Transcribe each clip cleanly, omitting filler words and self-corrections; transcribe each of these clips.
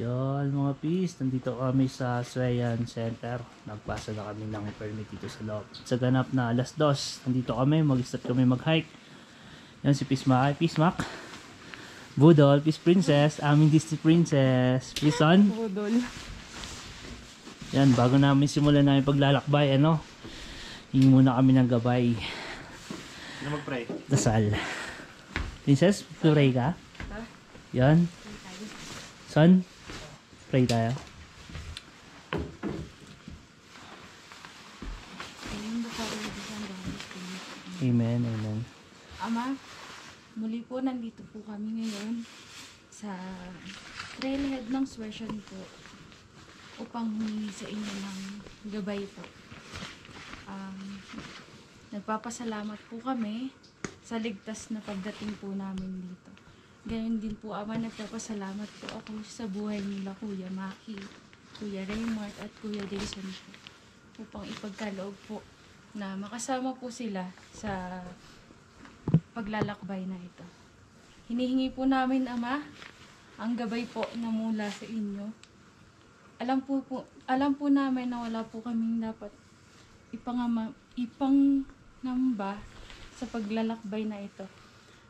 Yan mga peace, nandito kami sa Swayan Center. Nagpasa na kami ng permit dito sa loob. Sa ganap na alas 2, nandito kami, mag-start kami mag-hike. Yan si Peace Mac. Peace Mac. Budol, Peace Princess, aming Disney Princess. Peace Son. Budol. Yan, bago namin simulan namin paglalakbay, hingi muna kami ng gabay. Ano mag-pray? Dasal. Princess, pray ka? Ha? Yan. Son, pray tayo. Amen, amen. Ama, muli po nandito po kami ngayon sa trailhead ng Swayan po upang humingi sa inyo ng gabay po. Nagpapasalamat po kami sa ligtas na pagdating po namin dito. Gayon din po, Ama, nagpapasalamat po ako sa buhay nila Kuya Maki, Kuya Raymart at Kuya Jason po upang ipagkaloob po na makasama po sila sa paglalakbay na ito. Hinihingi po namin, Ama, ang gabay po na mula sa inyo. Alam po namin na wala po kaming dapat ipangnamba sa paglalakbay na ito.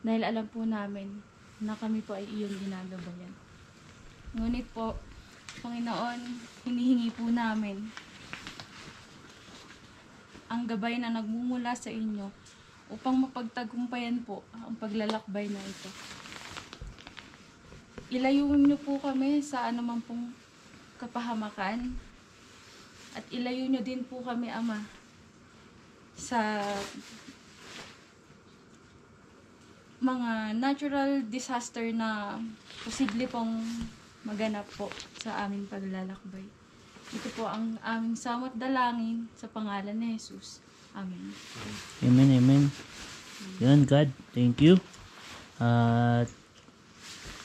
Dahil alam po namin na kami po ay iyong ginagabayan. Ngunit po, Panginoon, hinihingi po namin ang gabay na nagmumula sa inyo upang mapagtagumpayan po ang paglalakbay na ito. Ilayo niyo po kami sa anumang pong kapahamakan at ilayo niyo din po kami, Ama, sa mga natural disaster na posible pong maganap po sa aming paglalakbay. Ito po ang aming samot dalangin sa pangalan ni Jesus. Amen. Amen, amen. Yan, God, thank you. At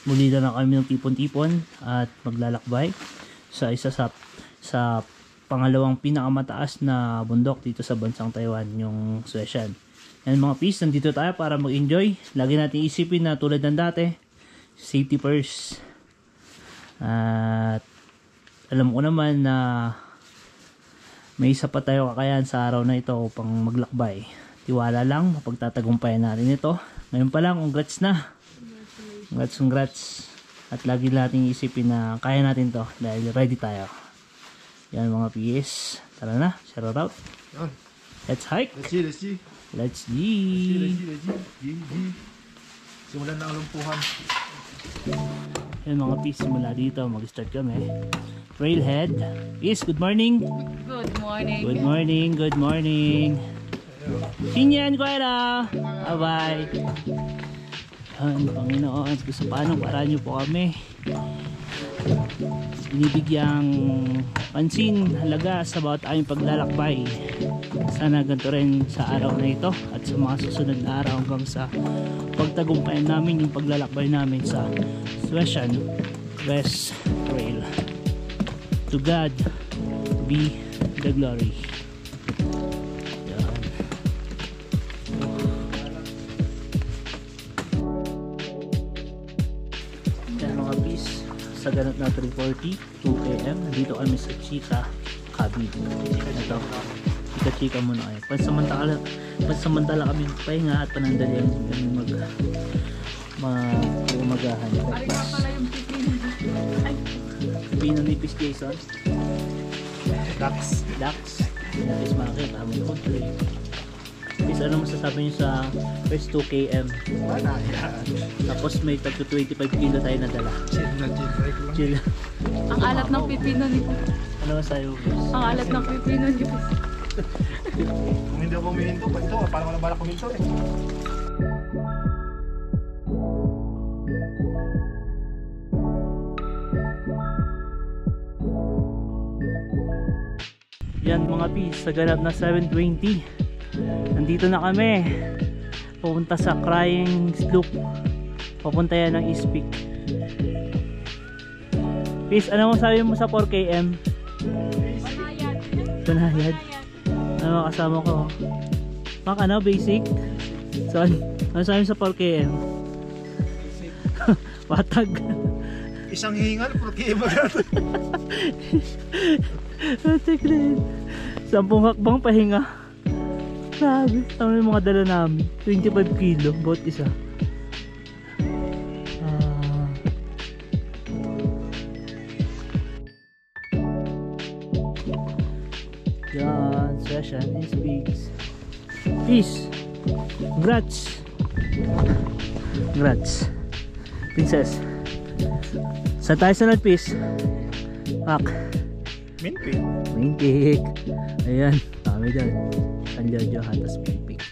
muli na kami ng tipon-tipon at maglalakbay sa isa sa pangalawang pinakamataas na bundok dito sa bansang Taiwan, yung Swayan. And mga peace, nandito tayo para mag-enjoy. Lagi natin isipin na tulad ng dati, safety first. At alam ko naman na may isa pa tayo kakayahan sa araw na ito upang maglakbay. Tiwala lang, mapagtatagumpayan natin ito. Ngayon pa lang, congrats na. Congrats. At lagi natin isipin na kaya natin to dahil ready tayo. Yan mga peace. Tara na, shout out. Let's hike. Let's G. Simulan na ang lumpuhan. Yan mga peace, simula dito mag-start kami. Trailhead. Peace, good morning. Good morning. Good morning, good morning. Sinyan, Kuya. Bye-bye. Yan, Panginoon, gusto paano paraan niyo po kami. Binibigyang pansin, halaga sa bawat aming paglalakbay. Sana ganito rin sa araw na ito at sa mga susunod na araw hanggang sa pagtagumpayan namin yung paglalakbay namin sa Swayan West Trail. To God be the glory. Yan. Yan mga peace, sa ganap na 3:40 2 AM nandito kami sa Chika Cabin. Ito, chika muna kayo. Pansamantala kami pahinga at panandalian kami mag-umagahan. Ari nga pala yung pipino. Ay, Pipino ni Peace Jason. Dax. Peace Maki, kami ko. Peace, ano masasabi niyo sa first 2 km? Wala yan. Tapos may tag 25 kilo tayo nadala. Chill. ang alat ng pipino ni Ano masayo? Ang alat ng pipino ni Kung hindi ako humihinto, ito, parang walang balak huminto eh. Yan mga peace, sa ganap na 7:20 nandito na kami pupunta sa Crying Sloop. Papunta yan ng East Peak. Peace, ano masabi mo sa 4 km? Banayad. Ano kasama ko? Mak, ano, basic? So, ano sabi mo sa 4 km? Patag. Isang hingal, puro maganda. Check din. 10 hakbang pahinga. Grabe. Tama yung mga dala namin. 25 kilo. Bawat isa. Yan. Session is peace. Peace. Congrats. Congrats. Princess. Saan tayo sunod, peace? Pak. Minpig. Main pick. Ayan, kami dyan. San Jojo Hatas main pick.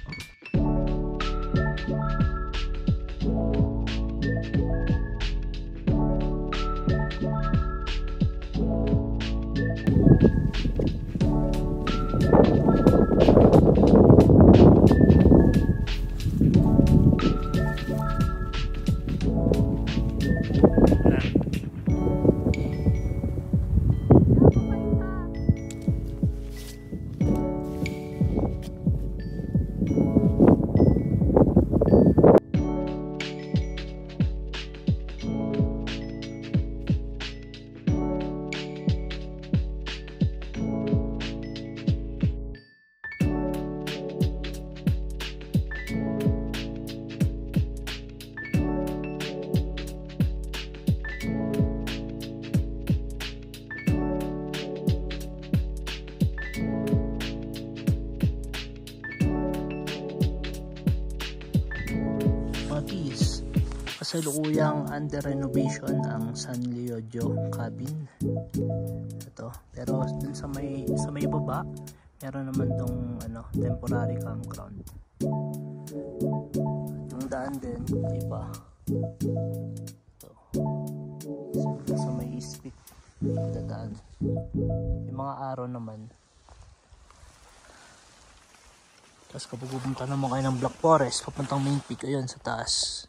Kasalukuyang under renovation ang San Leodio cabin. Ito, pero dun sa may baba, meron naman tong temporary campground. Yung daan din, iba. Ito. Sa may ispit dadaan. Yung mga araw naman. Tapos kapag pupunta naman kayo ng Black Forest, papuntang main peak, ayun sa taas.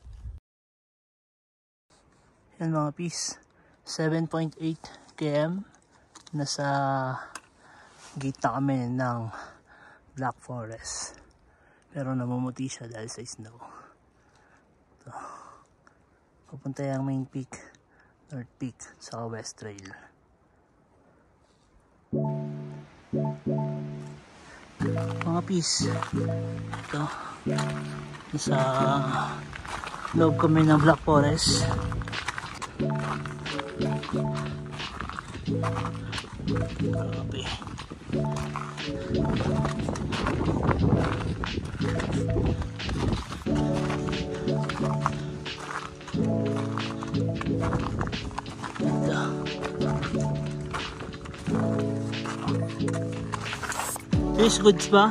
Yan mga peace, 7.8 km. Nasa gate na kami ng Black Forest. Pero namumuti siya dahil sa snow. Ito. Papunta yung main peak, North Peak, sa West Trail. Mga peace, ito. Nasa loob kami ng Black Forest. Grabe. Fish goods ba?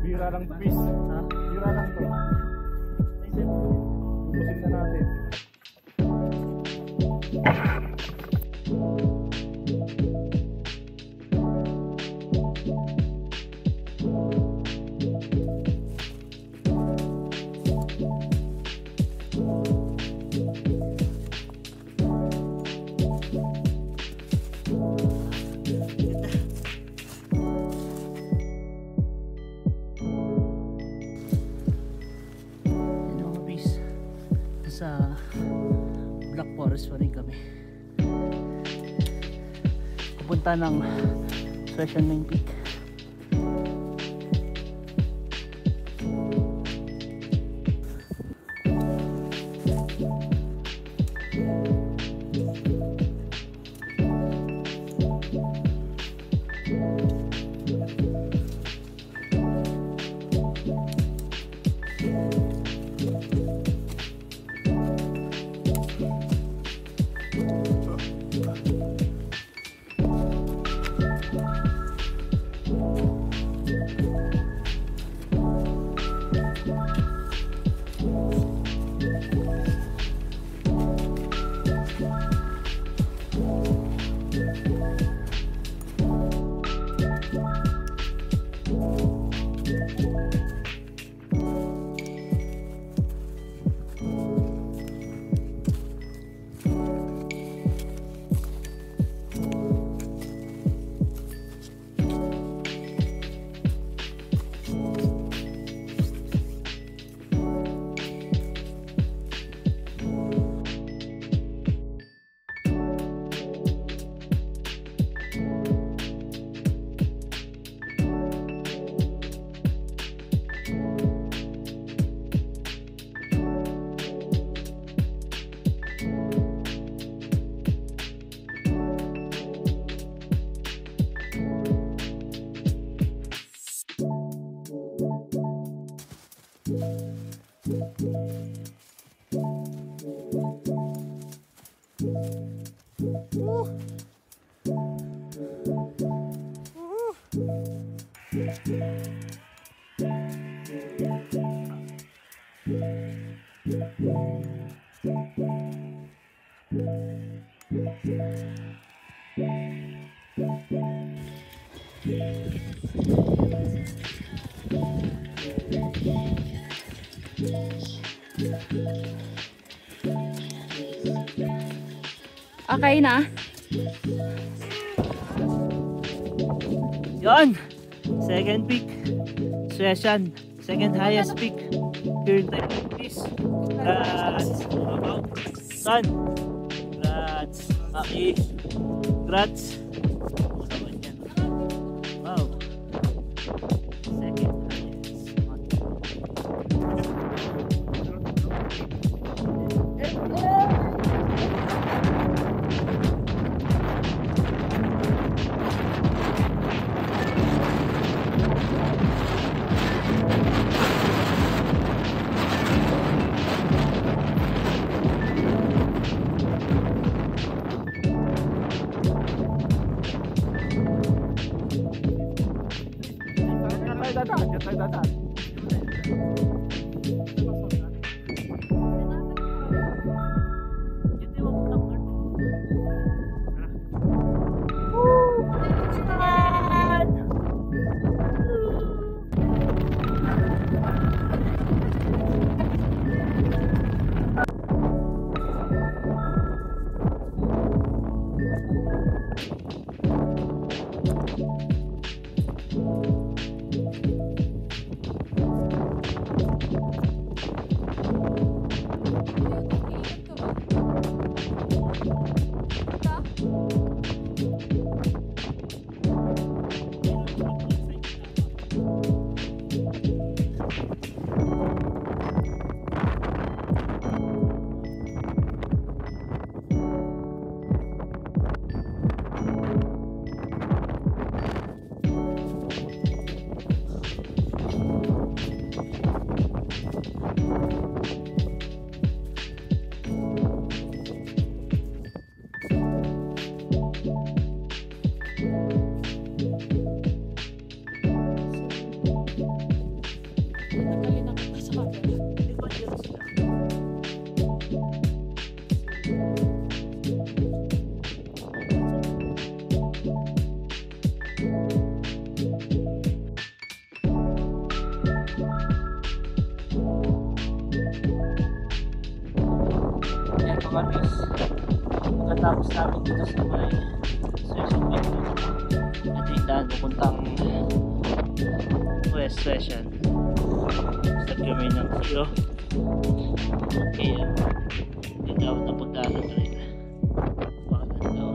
Bira lang to, peace. Ha? Bira lang to. Lubusin na natin. Sa Black Forest pa rin kami. Pupunta ng Session Main Peak. Okay na. Yon! Second peak. Session. Second highest peak. Here in Taiwan, please. Congrats! Wow! Son! Congrats! Maki! Congrats! Wow! Second highest. Mga bis, pagkatapos namin dito sa may session dito, ito yung daan pupuntang West Session. Start kami ng 0 AM. Hindi daw na punta sa trail. Pakaganda.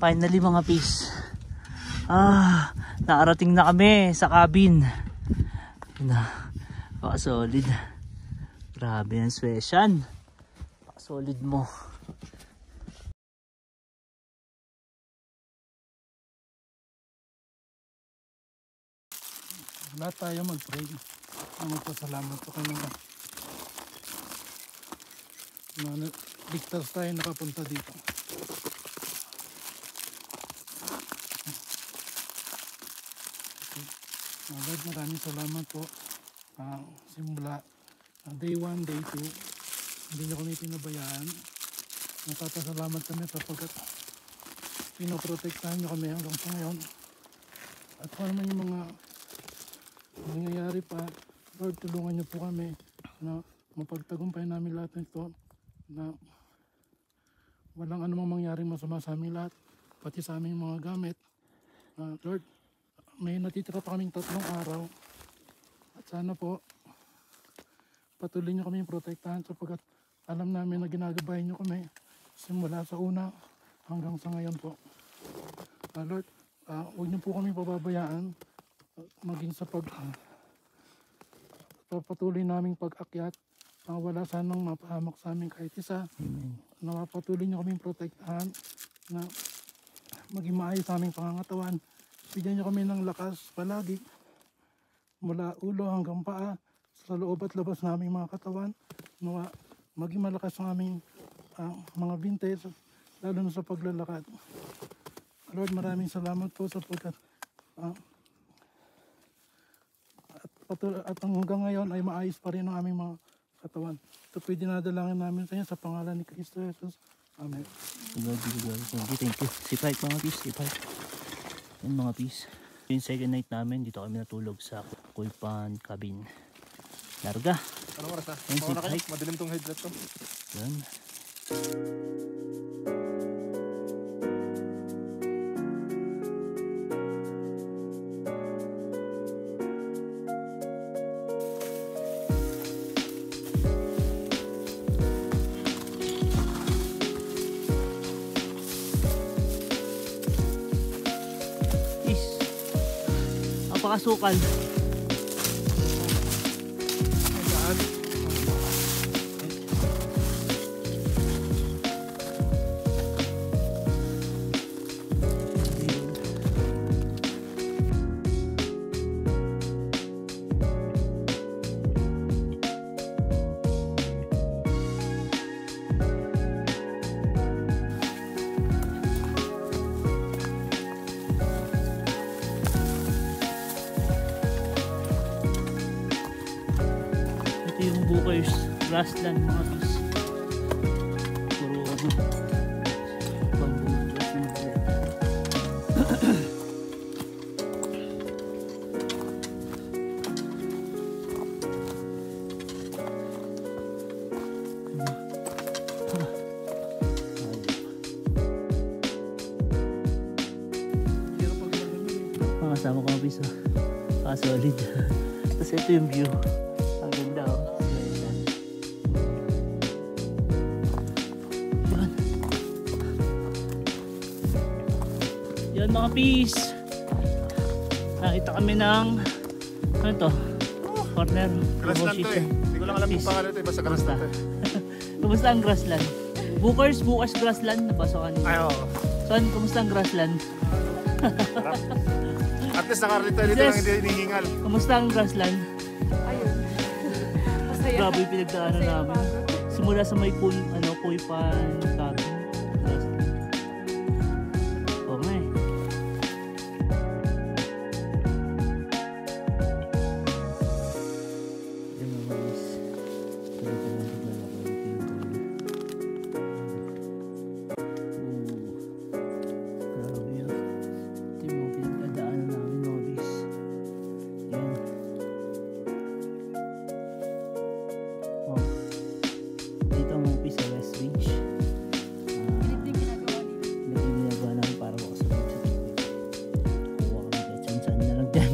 Finally mga pis, nakarating na kami sa cabin. Solid. Grabe ang session. Solid mo. Lahat tayo mag-pray. Magpasalamat sa kanila. Ligtas tayo nakapunta dito. Lord, maraming salamat po. Simula day 1, day 2, hindi nyo kami pinabayaan. Napapasalamat kami sapagkat pinoprotektahan nyo kami hanggang sa ngayon. At kung naman yung mga nangyayari pa, Lord, tulungan nyo po kami na mapagtagumpay namin lahat nito, na walang anumang mangyaring masama sa amin lahat, pati sa aming mga gamit. Lord, may natitira pa kaming 3 araw, at sana po patuloy niyo kami protektahan, sapagkat alam namin na ginagabayan niyo kami simula sa una hanggang sa ngayon po. Lord, huwag niyo po kami pababayaan, maging sa patuloy naming pag-akyat. Wala sanang mapahamak sa amin kahit isa. Amen. Na patuloy niyo kaming protektahan, na maging maayos sa aming pangangatawan. Bigyan niyo kami ng lakas palagi, mula ulo hanggang paa, sa loob at labas na aming mga katawan. Nawa maging malakas ang aming mga binte, lalo na sa paglalakad. Lord, maraming salamat po sapagkat at hanggang ngayon ay maayos pa rin ang aming mga katawan. Ito po dinadalangin namin sa inyo sa pangalan ni Kristo Jesus. Amen. Thank you. Sipay mga peace, sipay. Yan mga peace. Yung second night namin, dito kami natulog sa Kulpan Cabin. Larga. Anong oras na? Ayun, Mauna kayo, sipay. madilim tong headlight ko. Yan. Napakasukal. Ito yung Booker's grassland mga bis. Puro bamboo grassland. Mga kasama ko mga bis. Solid. Tapos ito yung view. Ang ganda oh. Yan. Yan mga peace. Nakita kami ng ano to? Corner. Grassland to eh. Hindi ko lang alam kung pangalan ito eh. Basta grassland to eh. Kumusta ang grassland? Bukas grassland. Nabasa ka niya. Ay, oo. Son, kumusta ang grassland? At least nakarito dito Yes. lang hindi hinihingal. Kumusta ang grassland? Ayun. Masaya. Grabe yung pinagdaanan Masaya namin. pagod. Simula sa may Kuipan Cabin. Oo nga eh. Yan mga guys. Tuloy pa lang paglalakad. Ito yung tuloy. Grabe yun. Ito yung mga pinagdaanan namin mga guys. Yan. Oh. Dito ang umpisa sa West Ridge. Ganito yung ginagawa nila. Ito yung ginagawa namin para makasabot sa tubig. Kuha kami kahit saan na lang dyan.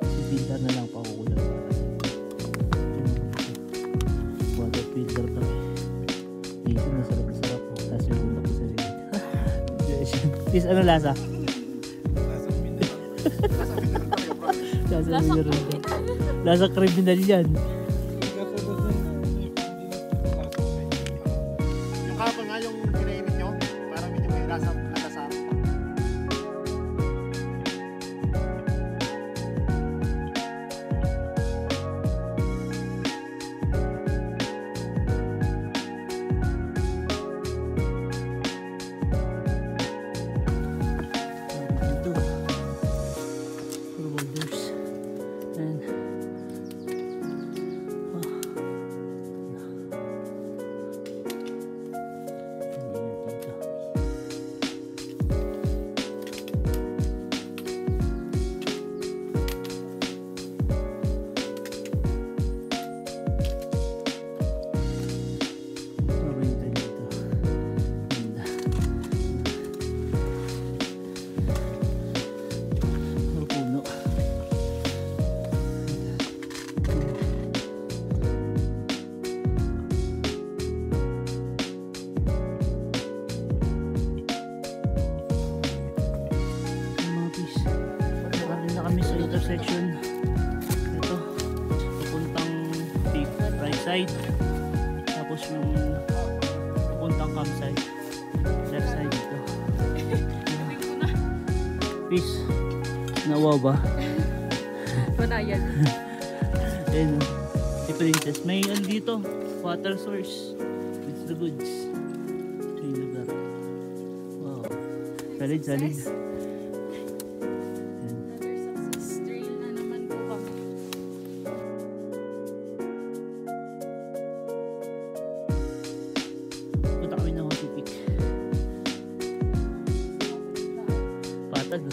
Si filter na lang pakukulang para sa water filter kami. Dito masarap na sarap po. Tapos yung bunda ko sa rin. Is ano lasa? Lasang mineral. Lasa Lasang mineral daw. Lasa criminal yan. Yung kapon nga yung kinainit nyo, parang medyo may lasa. Dito. Puro boulders. And Tapos yung papuntang campsite. Left side dito. Peace. Nawaw ba? Banayan. Ayun. Si Princess. May ano dito. Water source. It's the goods. Ito yung lugar. Wow. Salid, salid. Another success trail na naman po kami. Punta kami ng Hosi Peak. Patag.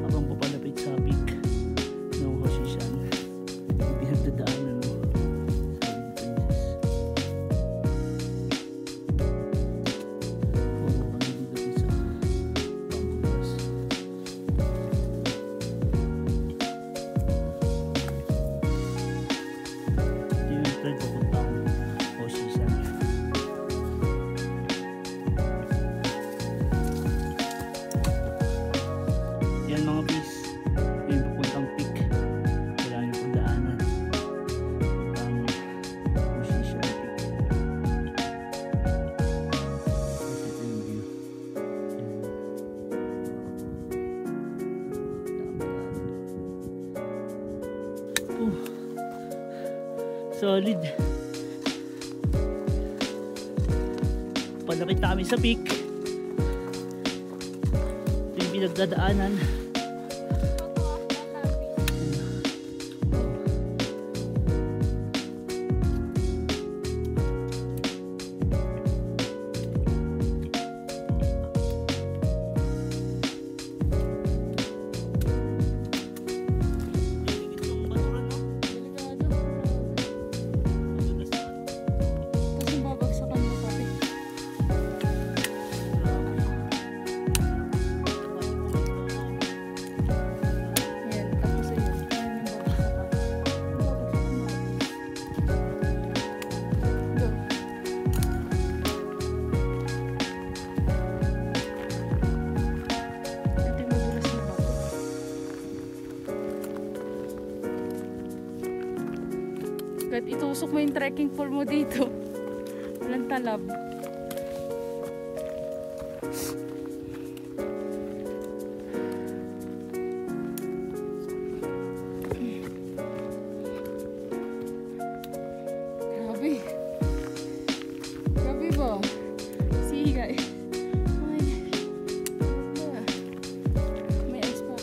Habang papalapit sa peak ng Hoshishan, yung pinagdadaanan no? Sabi ni Princess. Puno kami dito sa Pamburas. Ito yung trail papuntang Hoshishan. Yan mga bis, yung papuntang peak. Kailangan yung pagdaanan. Papuntang Hoshishan Peak. Ito yung view. Yan. Solid. Palapit na kami sa peak. Ito yung pinagdadaanan. Kasi babagsakan mo pa rin. Ayan, tapos ayun. Ayan yung babagsakan. Babagsakan mo. Go. Ito yung madulas na bato. Kahit itusok mo yung trekking pole mo dito, walang talab. Grabe. Grabe ba? See guys. Oh my God. May ice pa.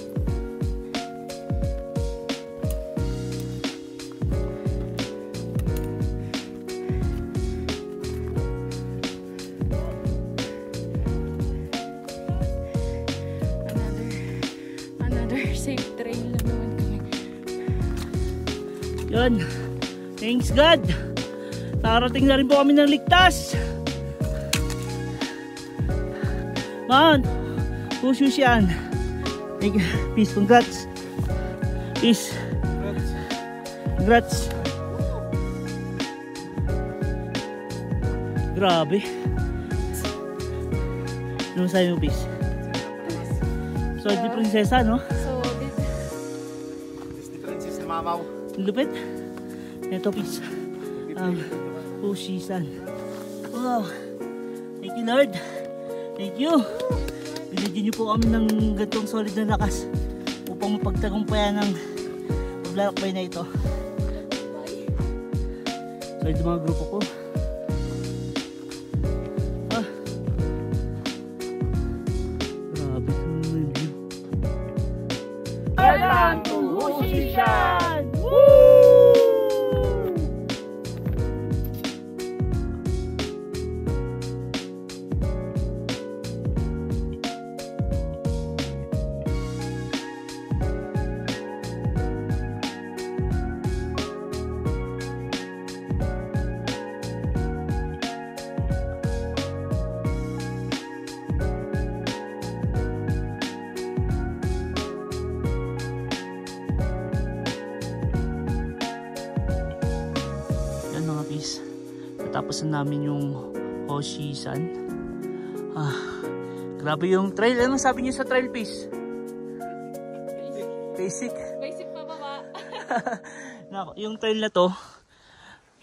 Another safe trail na naman kami. Yun. Thanks God. Nakarating na rin po kami ng ligtas. Man. Hoshishan. Thank you. Peace. Congrats. Peace. Congrats. Grabe. Ano masabi mo, Peace? So, di prinsesa, no? So, This differences na mamaw. Lupit. Ito, Peace. Hoshishan. Wow. Thank you, Lord. Thank you. Binigyan niyo po kami ng gantong solid na lakas upang mapagtagumpayan ng paglalakbay na ito. So, ito mga grupo ko. Grabe yung view. Welcome to Hoshishan! Woo! Natapos na namin yung Hoshishan. Grabe yung trail. Ano sabi niyo sa trail, Peace? Basic. Basic pa baba. Yung trail na to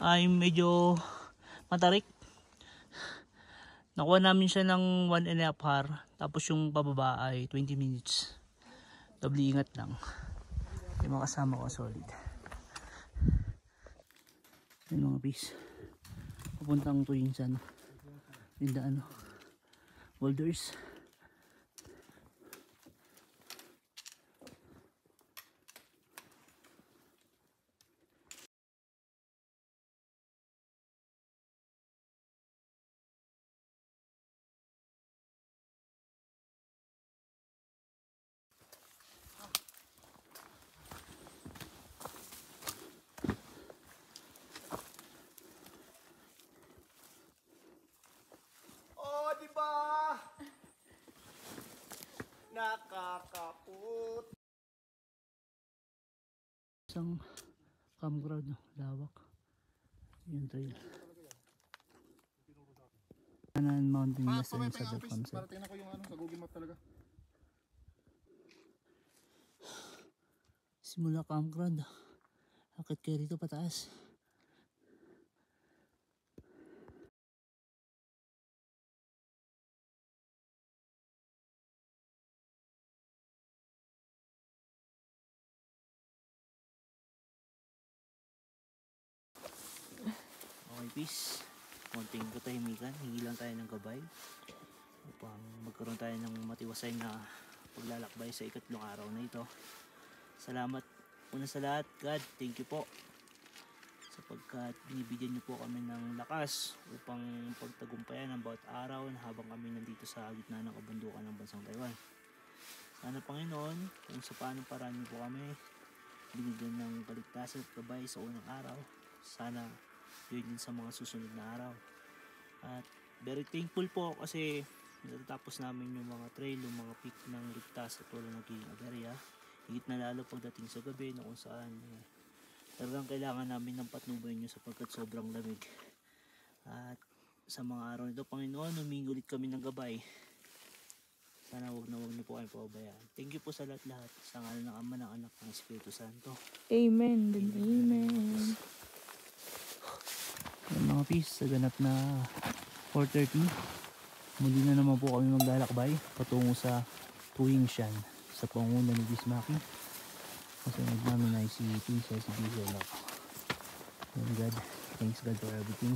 ay medyo matarik. Nakuha namin siya ng 1.5 hour. Tapos yung pababa ay 20 minutes. Doble ingat lang. Yung mga kasama ko solid. Yung mga base. Papuntang Tuyingsan. Yung daan. Boulders. Oh, di ba? Nakakaput. Isang campground, no? Lawak. Yung trail. Kanan mountain na sa the concept. Para tingnan ko yung ano sa Google Map talaga. Simula campground. Akit kayo rito pataas. Okay, peace. Konting katahimikan, hingi lang tayo ng gabay upang magkaroon tayo ng matiwasay na paglalakbay sa ikatlong araw na ito. Salamat una sa lahat, God, thank you po sapagkat binibigyan niyo po kami ng lakas upang pagtagumpayan ang bawat araw habang kami nandito sa gitna ng kabundukan ng bansang Taiwan. Sana Panginoon, kung sa paano paraan niyo po kami binigyan ng kaligtasan at gabay sa unang araw, sana yun din sa mga susunod na araw. At very thankful po kasi natatapos namin yung mga trail, yung mga peak ng ligtas at wala naging aberya. Higit na lalo pagdating sa gabi na kung saan talagang kailangan namin ng patnubay nyo sapagkat sobrang lamig. At sa mga araw nito, Panginoon, humingi ulit kami ng gabay. Sana huwag niyo po kayo pababayaan. Thank you po sa lahat-lahat. Sa ngalan ng Ama, ng Anak, ng Espiritu Santo. Amen. Then amen. Yung mga peace, sa ganap na 4:30, muli na naman po kami maglalakbay patungo sa Tuyingsan sa panguna ni Bismaki. Kasunod namin ay si Tisa, si Diesel ako. God, thanks God for everything.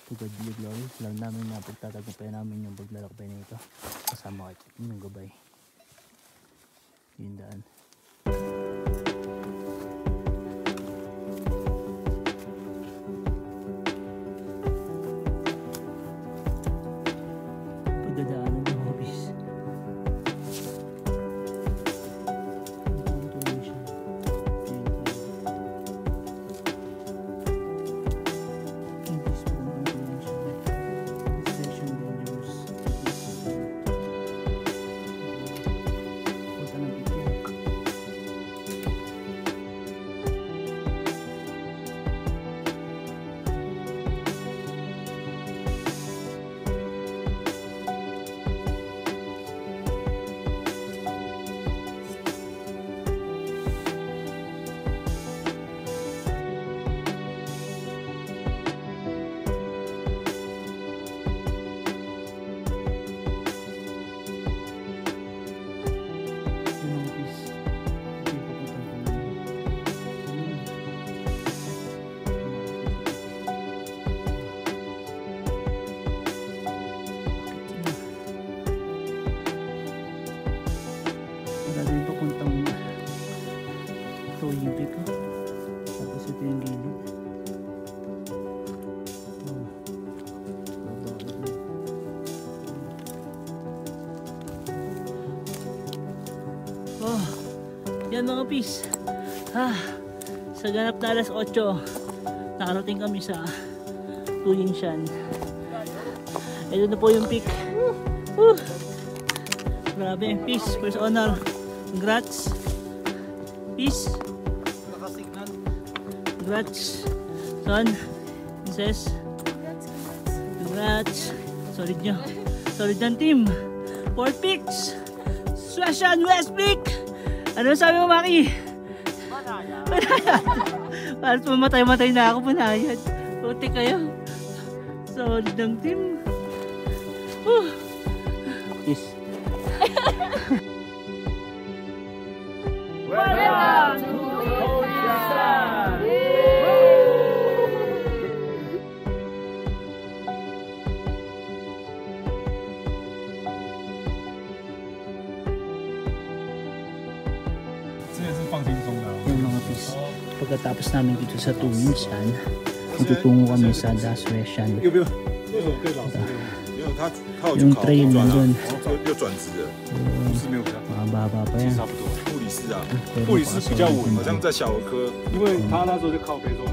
To God be the glory. Lang namin na pagtatagumpay namin yung paglalakbay na ito. Kasama kayo yung gabay. Yung daan. Pagdadaanan ng hobbies. Yan mga peace. Sa ganap na alas 8, nakarating kami sa Tuyingsan. Ito na po yung peak. Grabe, peace, first honor. Congrats. Peace. Nakasignal. Congrats. Son, Princess. Congrats. Solid nyo. Solid ng team. 4 peaks. Swashan West Peak. Ano sabi mo, Maki? Parang mamatay-matay na ako, Banayad. Puti kayo. Solid ng team. Yes. Welcome to Ocean! Yung mga pis. Pagkatapos namin dito sa Tuminsan, magtutungo kami sa Dasweshan. 右边，为什么被老师没有他有去 Yung 考 trail 中专啊， nandun. 又转职了，护士没有比较 Mahaba pa yan. 差不多，护理师啊， Pero 护理师比较稳，好 pa-solid 像在小儿科，因为他那时候就靠背说，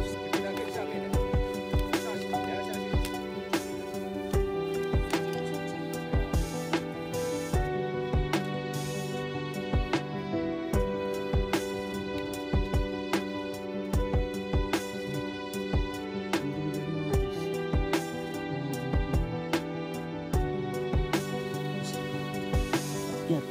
Yan.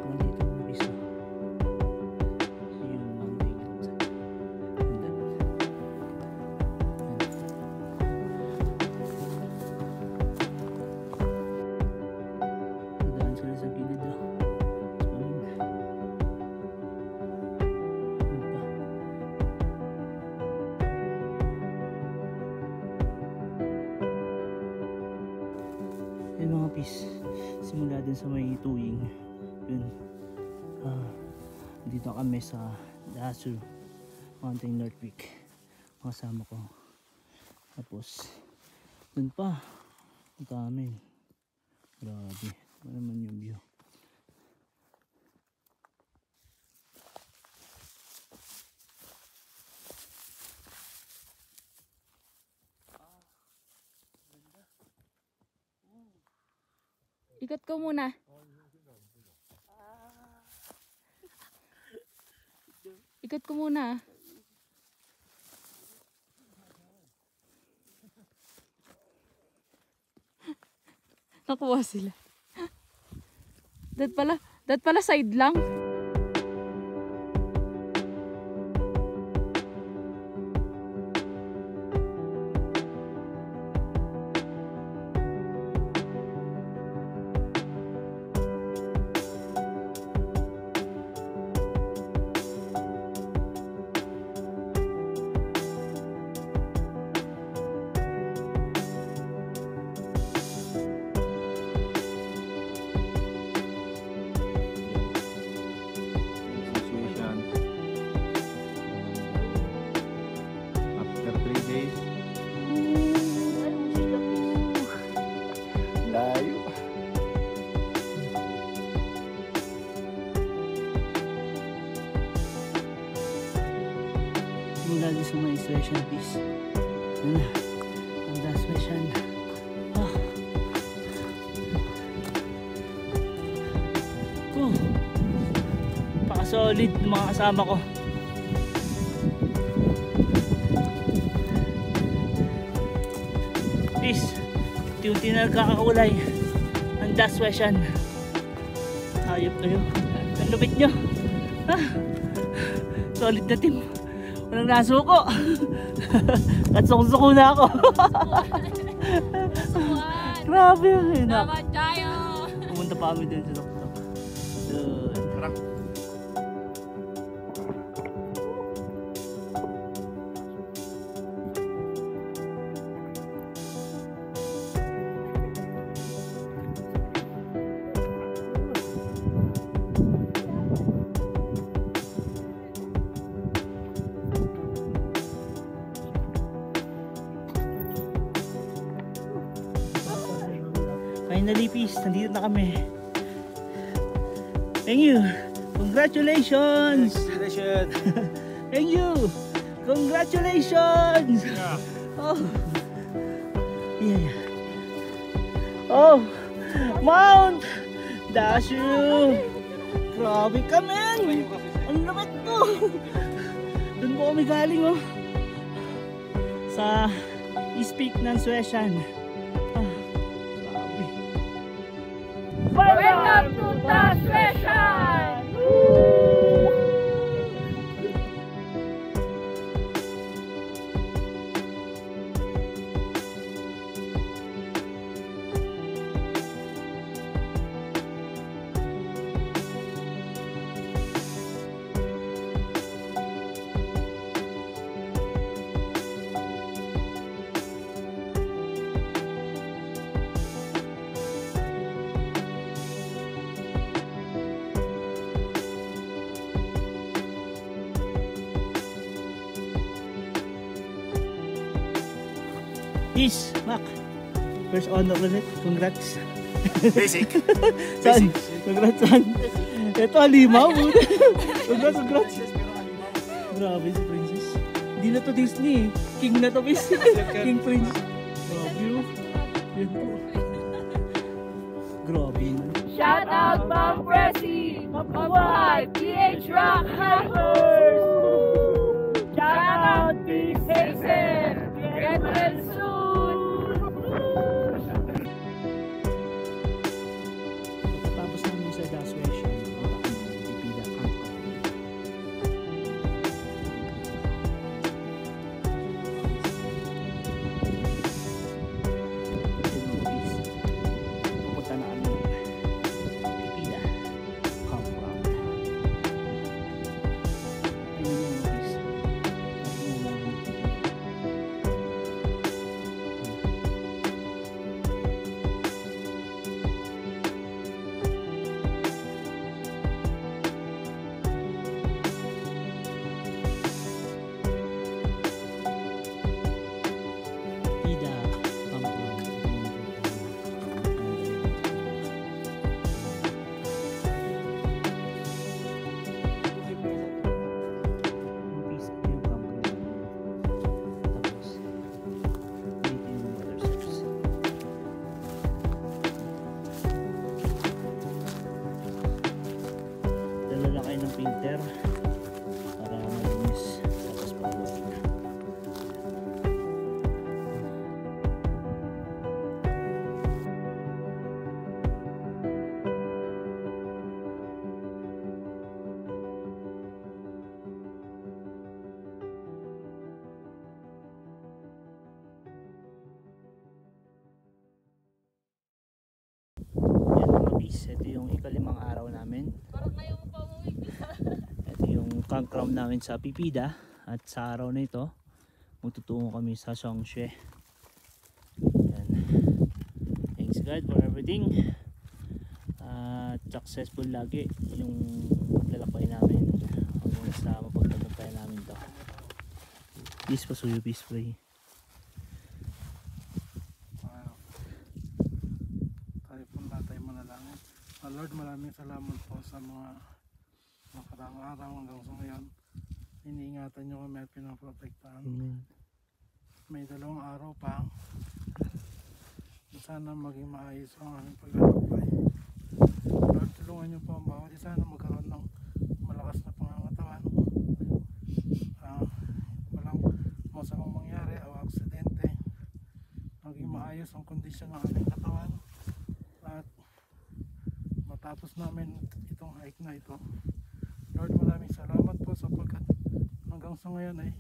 Nandito yung pis. Yung mountain. Dadaan sila sa gilid. Yun mga pis, simula din sa may tuwing yun, dito kami sa Dasu Mountain North Peak, kasama ko. Tapos dun pa ang dami, grabe, ano naman yung view. Ikot ko muna. Ikot ko muna. Nakuha sila. That pala side lang. situation. After 3 days, layo. Mula din sa may session piece. Yun na, ang last session. Paka-solid ng mga kasama ko. Peace. Unti-unti na nagkakakulay ang last session. Hayop kayo. Ang lupit nyo. Solid na team. Walang nasuko. At suko na ako. Grabe yun. Dapat tayo. Pumunta pa kami din sa doktor. Parang Finally, peace. Nandito na kami. Thank you. Congratulations. Thank you. Congratulations. Oh. Yeah. Oh. Mount Dasu. Grabe ka, man. Ang lapit mo. Doon po kami galing oh. Sa East Peak ng Sueshan. Grabe. Welcome to the session! Peace, Mac. First honor ulit. Congrats. Basic. Saan? Congrats saan? Ito, halimaw. Congrats, congrats. Grabe si Princess. Hindi na to Disney eh. King na to, bis. King Prince. Grabe yun. Yan po. Grabe yun. Shout out Ma'am Pressy! Mabuhay! PH Rock Hackers! Shout out Peace Hazen! Get well soon! Tapos namin sa Daswession. Pipila ka. Pupunta na kami. Pipila. Campground. Ayun yung office. Pida, Campground. Peace yung Campground. Tapos, dito yung water source. Dala lang kayo ng filter para malinis. Tapos pag-water. Yan mga bis, ito yung ikalimang araw namin. Ito yung campground namin sa Pipida. At sa araw na ito, magtutungo kami sa Songshe. Yan. Thanks God for everything. At successful lagi yung paglalakbay namin hanggang sa mapagtagumpayan namin to. Peace pasuyo, peace pray. Tayo po tayo manalangin. Lord, maraming salamat po sa mga nakaraang araw hanggang sa ngayon. Iniingatan nyo kami at pinaprotektahan. May 2 araw pa. Sana maging maayos ang aming paglalakbay. Lord, tulungan nyo po ang bawat isa na magkaroon ng malakas na pangangatawan. Walang masamang mangyari o aksidente. Maging maayos ang kondisyon ng aming katawan. At matapos namin itong hike na ito. Lord, maraming salamat po sapagkat hanggang sa ngayon ay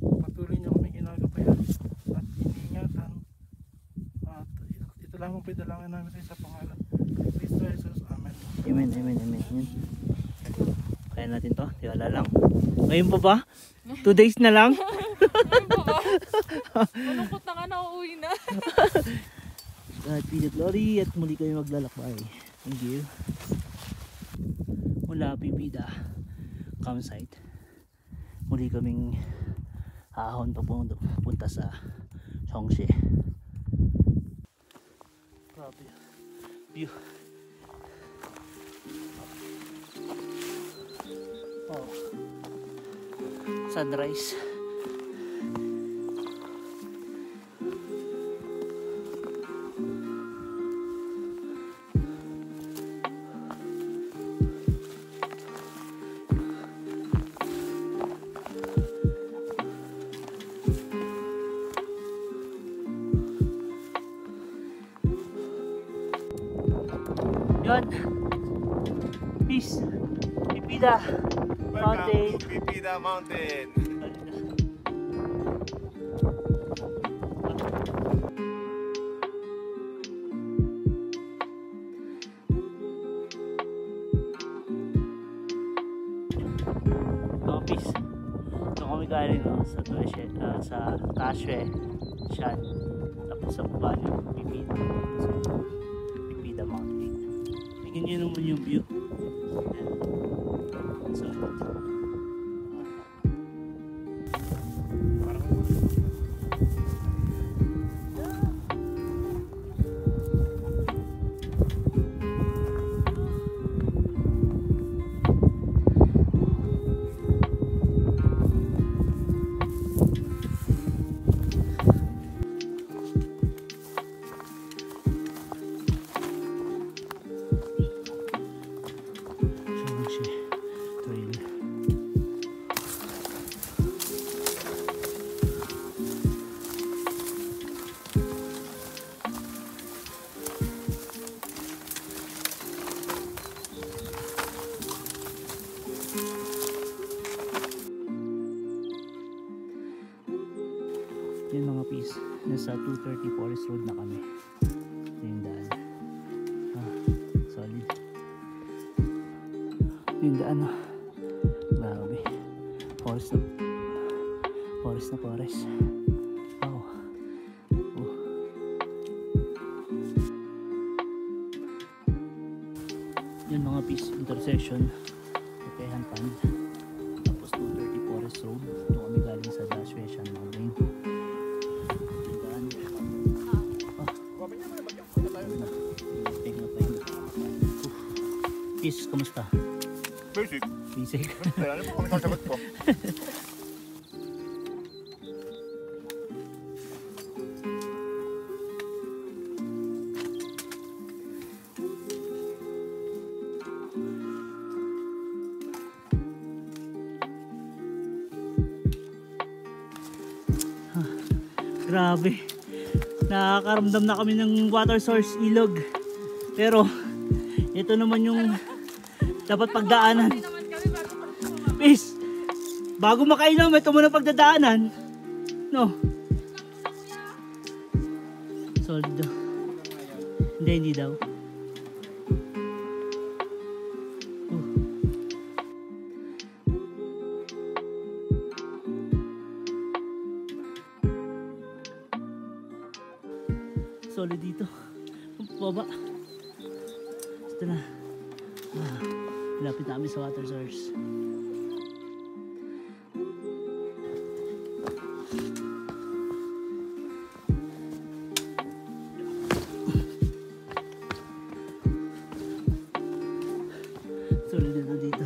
patuloy niyo kami ginagabayan at iniingatan. At ito lamang po dalangin namin sa pangalan ni Kristo Jesus. Amen. Amen, amen, amen. Yan. Kaya natin to, tiwala lang. Ngayon pa ba? 2 days na lang? Malungkot na nga na uuwi na. God be the glory at muli kayo maglalakbay. Thank you. Mula Pipida campsite, muli kaming ahon papunta sa Songshe. Grabe view. Oh, sunrise. Yun. Peace. Pipida. Mountain. Welcome to Pipida Mountain. Peace. Doon kami galing sa Tueshe, sa Tashe, Shan. Tapos sa baba yung Pipida. So, Pipida Mountain. Tingnan nyo naman yung view. Yan. So, yun mga peace, nasa 230 Forest Road na kami. Ito yung daan. Solid. Ito yung daan. Grabe. Forest na forest. Wow. Yun mga peace, intersection Pepehan Pond. Tapos 230 Forest Road. Ito kami galing sa Dashweshan Mountain. Peace, kumusta? Basic. Basic. Ano po kami sasagot po? Grabe. Nakakaramdam na kami ng water source, ilog. Pero ito naman yung dapat pagdaanan. Peace. Bago makainom, ito muna pagdadaanan. No. Solid daw. Hindi daw. Solid dito. Baba. Ito na. Lapit namin sa water source. Solid na dito.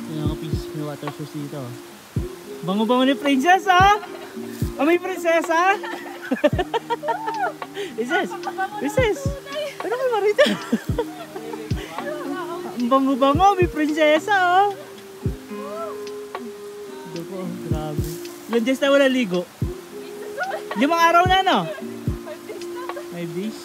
Yung mga piece, may water source dito. Bango-bango ni Princess, ha? May prinsesa? Princess! Ano kayo marita? Ang bango-bango, may prinsesa, oh! Ito po, grabe. Ilan days na wala ligo? 5 araw na, no? 5 days?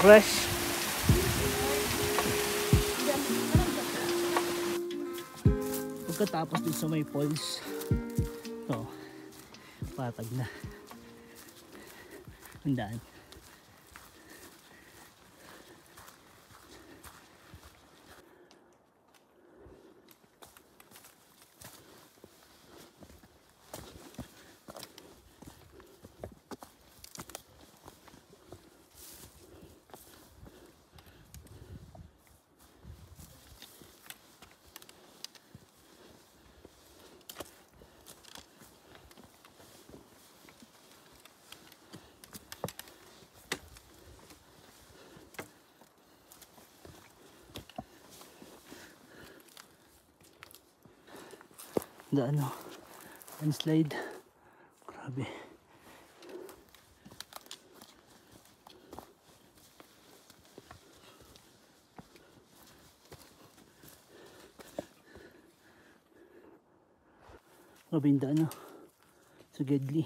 Fresh. Pagkatapos dun sa may falls, ito, patag na ang daan. The ano, landslide. Grabe. Grabe yung daan, no? Sa Gedli.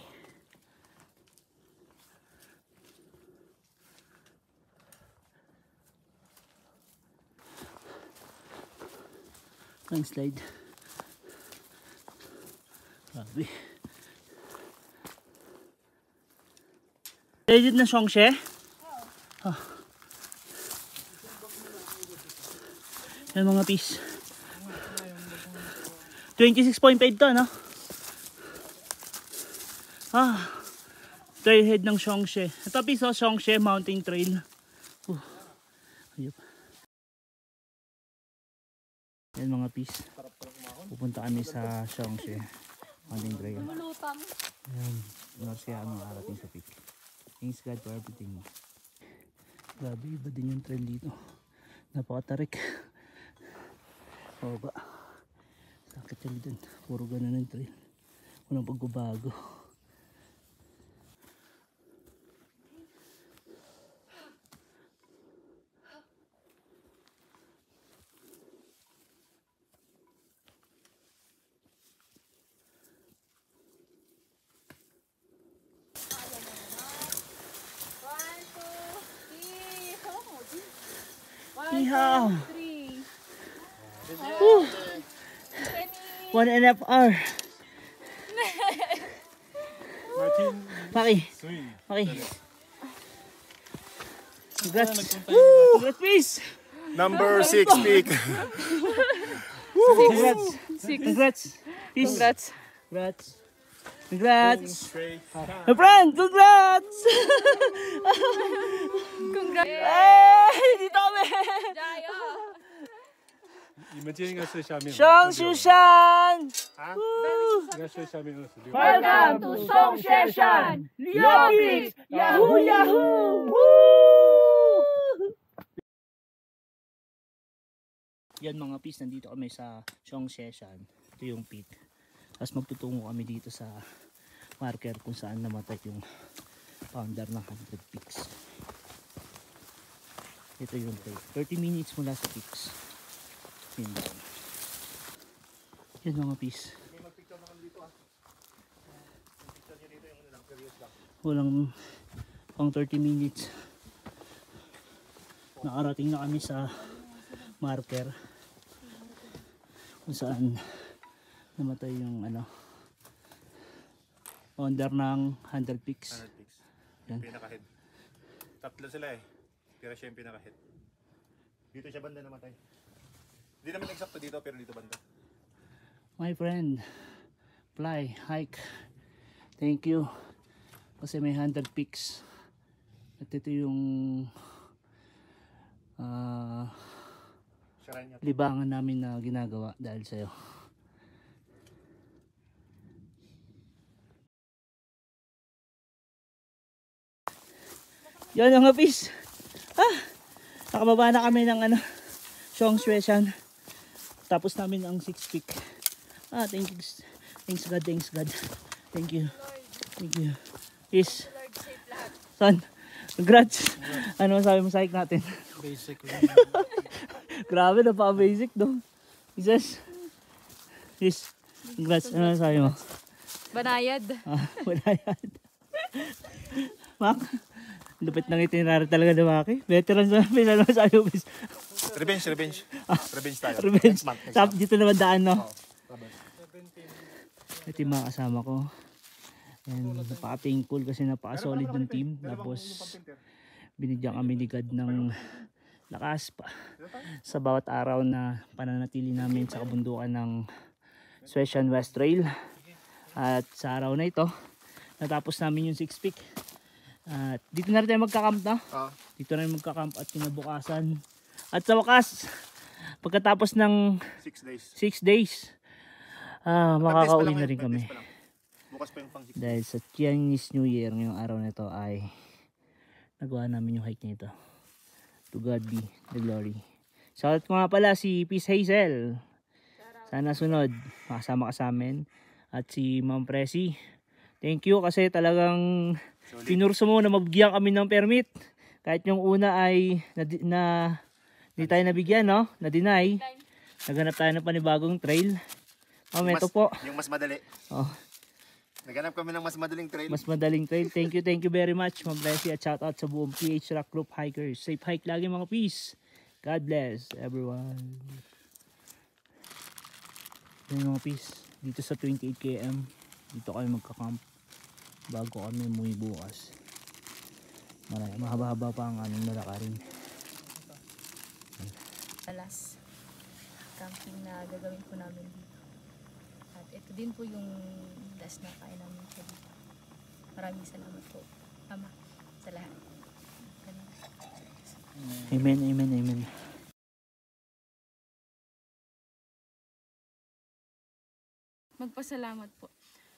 Landslide. Grabe. Edit na Songshe? Oh. Yan mga piece. 26.5 to, no? Trailhead ng Songshe. Ito piece, oh, Songshe Mountain Trail. Ayup. Yan mga piece. Pupunta kami sa Songshe Mountain Trail. Ayan, Norsia ang makarating sa peak. Thanks God for everything. Grabe, iba din yung trail dito. Napakatarik. O ba? Sakit yan dun. Puro ganun ang trail. Walang pagbabago. Ihaw! 1.5 hour. Paki. Paki. Congrats. Congrats, peace. Number 6 peak. Congrats. Congrats. Peace. Congrats. Congrats. Congrats. My friend, congrats. Congrats. Hey, dito kami. 你们今天应该睡下面吧。 Songshe-san. 应该睡下面26。 Welcome to Songshe-san. Leopix. Yahoo, Yahoo. Yan mga pis, nandito kami sa Songshe-san. Ito yung peak. Tapos magtutungo kami dito sa marker kung saan namatay yung founder ng 100 peaks. Ito yung take. 30 minutes mula sa peaks. Yan mga pis. Walang pang 30 minutes. Nakarating na kami sa marker kung saan namatay yung ano founder ng 100 peaks. 100 peaks. Yan. Pinaka-head. Tatlo sila eh. Pero siya yung pinaka-head. Dito siya banda namatay. Hindi naman eksakto dito pero dito banda. My friend, fly, hike. Thank you. Kasi may 100 peaks. At ito yung Sirain niya. libangan namin na ginagawa dahil sa'yo. Yan ang hapis. Nakababa na kami ng ano, Songshe-san. Tapos namin ang 6 peak. Thank you. Thanks God, thanks God. Thank you. Thank you. Peace. Son, congrats. Ano masabi mo sa hike natin? Basic. Grabe, napaka-basic no. Jesus. Peace. Congrats. Ano masabi mo? Banayad. Wala yan. Mak, lupit ng itinerary talaga ni Maki. Veteran sa pinano sa iyo. Revenge tayo. Revenge. Next month. Tap dito naman daan no. Ito yung mga kasama ko. And napaka-thankful kasi napaka-solid yung team. Tapos binigyan kami ni God ng lakas pa sa bawat araw na pananatili namin sa kabundukan ng Sueshan West Trail. At sa araw na ito, natapos namin yung 6 peak. At dito na rin tayo magkakamp na. Dito na rin magkakamp at kinabukasan. At sa wakas, pagkatapos ng 6 days. 6 days, makakauwi na rin kami. Bukas pa yung pang 6 days. Dahil sa Chinese New Year ngayong araw na ito ay nagawa namin yung hike nito. To God be the glory. Shoutout ko nga pala si Peace Hazel Sana sunod, makasama ka sa amin. At si Ma'am Presi, thank you kasi talagang pinurso mo na mabigyan kami ng permit. Kahit yung una ay hindi tayo nabigyan, no? Na-deny. Naghanap tayo ng panibagong trail. Ito po. Yung mas madali. Oh, Naghanap kami ng mas madaling trail. mas madaling trail. Thank you very much, Ma'am Presi. At shout out sa buong PH Rock Group Hikers. Safe hike lagi mga peace. God bless everyone. Yan mga peace. Dito sa 28 km. Dito kami magka-camp. Bago kami umuwi bukas. Mahaba-haba pa ang aming lalakarin. Alas camping na gagawin po namin dito. At ito din po yung last na kain namin sa dito. Maraming salamat po, Ama, sa lahat. Amen, amen, amen. Magpasalamat po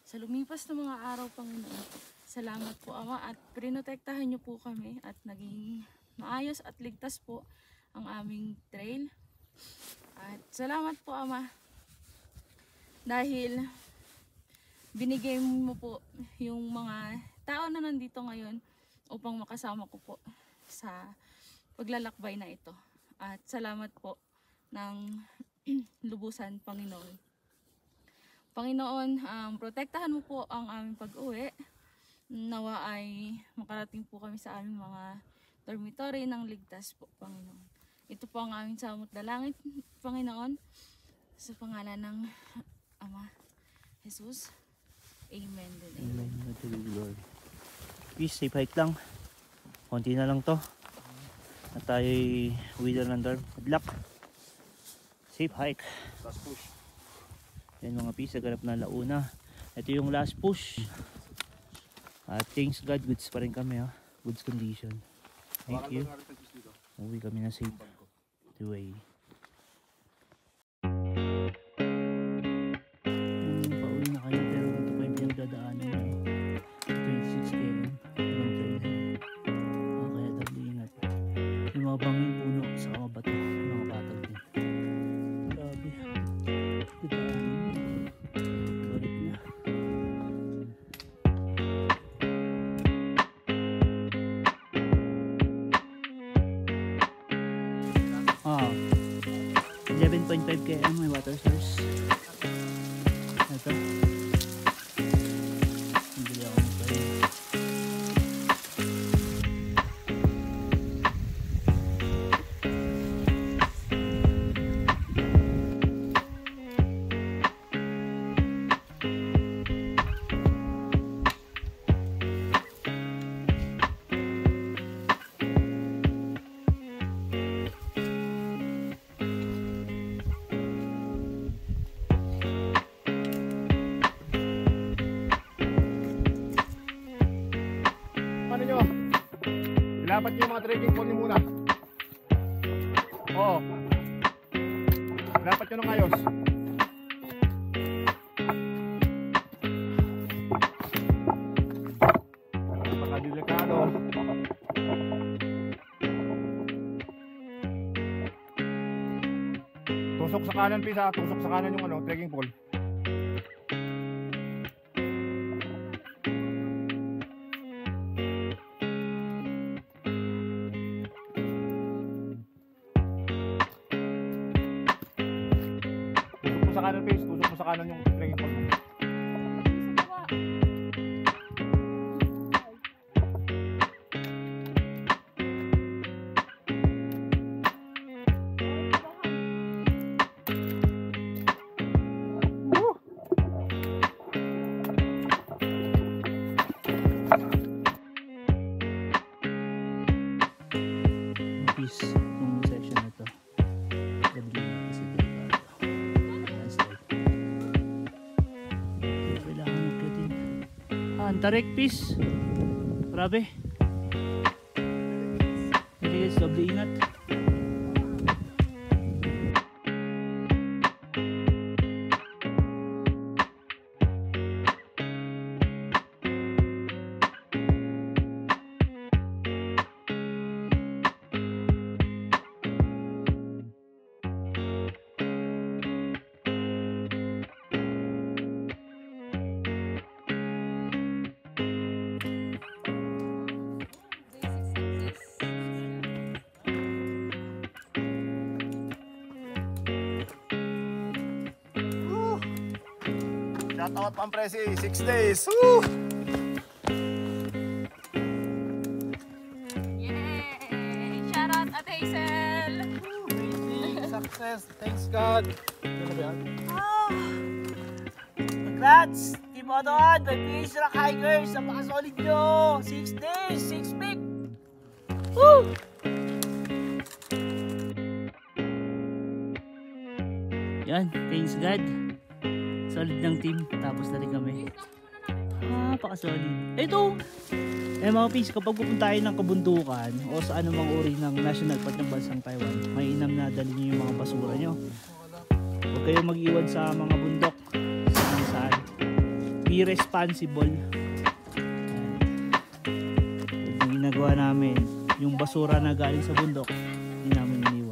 sa lumipas na mga araw, Panginoon. Salamat po, Ama, at prinotektahan niyo po kami at naging maayos at ligtas po ang aming trail. At salamat po, Ama, dahil binigay mo po yung mga tao na nandito ngayon upang makasama ko po sa paglalakbay na ito. At salamat po ng lubusan, Panginoon. Panginoon, protektahan mo po ang aming pag-uwi. Nawa ay makarating po kami sa aming mga dormitory ng ligtas po, Panginoon. Ito po ang aming samot dalangin, Panginoon, sa pangalan ng Ama, Jesus. Amen. Amen. To the Lord. Peace, safe hike lang. Konti na lang to. At tayo'y uwi na ng dorm. Good luck. Safe hike. Last push. Yan mga peace, naganap na launa. Ito yung last push. At thanks God, goods pa rin kami ha. Goods condition. Thank you. Uwi kami na safe. Way. Pauwi na kayo pero dito pa yung pinagdadaanan nyo. 26 km. Kaya doble ingat. Yung mga banging puno sa mga bato. Mga batag din. Grabe. Dudaan. Balik na. 11.5 km may water source. Ito. Hindi ako magpahin. Paano nyo? Ilapat nyo yung mga trekking pole nyo muna. Oo. Ilapat nyo ng ayos. Napakadelikado. Tusok sa kanan, Pisa. Tusok sa kanan yung trekking pole. Sa kanan, Pisa. Tusok mo sa kanan yung trekking pole mo. Peace. Itong section na to. Gabi na kasi delikado. Landslide. Kailangan magkatin. Antarek, peace. Grabe. Hindi guys, doble ingat. Shout out Pang Presi, 6 days. Woo! Yay! Shout out at Hazel! Amazing success. Thanks God. Congrats! Team Odoan, may Fish Rock Hikers. Napaka-solid nyo. 6 days, 6 peak. Woo! Yan, thanks God. Solid ng team. Tapos na rin kami. Paka-solid. Ito! Mga Pins, kapag pupunta tayo ng kabundukan o sa anumang uri ng national park ng bansang Taiwan, may inam na dali nyo yung mga basura nyo. Huwag kayong mag-iwan sa mga bundok. Saan. Be responsible. Yung ginagawa namin, yung basura na galing sa bundok, hindi namin iniwan.